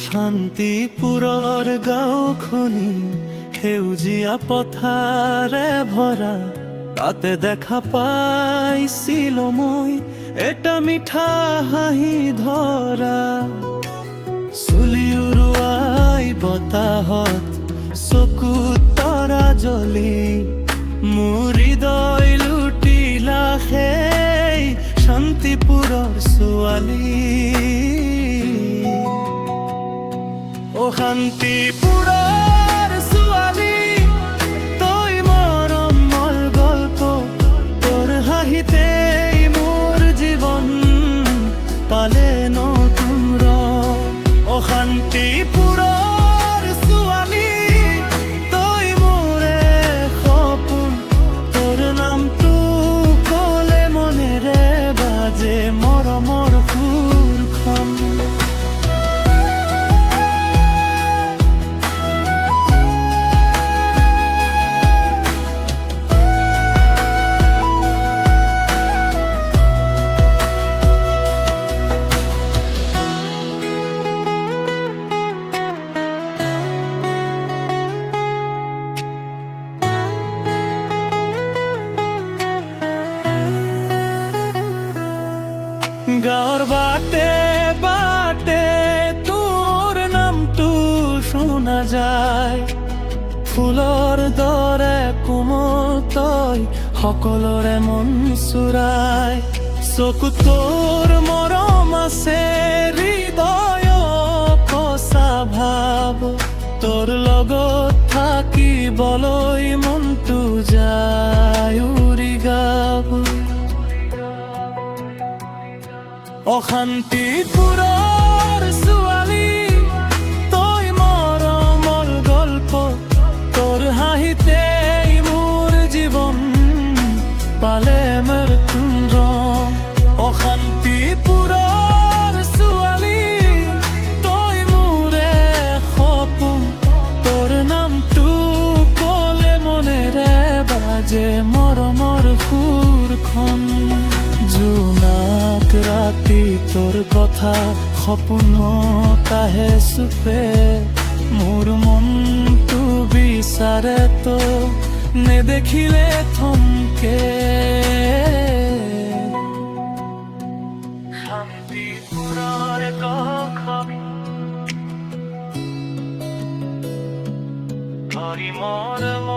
শান্তিপুৰৰ গাঁওখনি সেউজীয়া পথাৰে ভৰা, তাতে দেখা পাইছিলো মই এটা মিঠা হাঁহি ধৰা। চুলি উৰুৱাই বতাহত চকুত তৰা জ্বলি, মোৰ হৃদয় লুটিলা সেই শান্তিপুৰৰ ছোৱালী। ও শান্তিপুৰৰ ছোৱালী, তই মৰমৰ গল্প, তোৰ হাঁহিতেই মোৰ জীৱন পালে নতুন ৰং। ও শান্তিপুৰৰ ছোৱালী, তই মোৰে সপোন, তোৰ নামটো ক'লে মনেৰে বাজে মৰমৰ সুৰখন। গাঁৱৰ বাটে বাটে তোৰ নামটো শুনা যায়, ফুলৰ দৰে কোমল তই সকলোৰে মন চুৰাই। চকুত তোৰ মৰম আছে, হৃদয়ত সঁচা ভাৱ, তোৰ লগত থাকিবলৈ মনটো যায় উৰি গাব। অশান্তিপুৰৰ ছোৱালী, তই মৰমৰ গল্প, তোৰ হাঁহিতেই মোৰ জীৱন পালে নতুন ৰং। অশান্তিপুৰৰ ছোৱালী, তই মোৰে সপোন, তোৰ নামটো ক'লে মনেৰে বাজে মৰমৰ সুৰখন। জোনাক ৰাতি তোৰ কথা সপোনত আহে চুপে, মোৰ মনটো বিচাৰে তো নেদেখিলে থমকে। শান্তিপুৰৰ কখবি ধৰি মৰম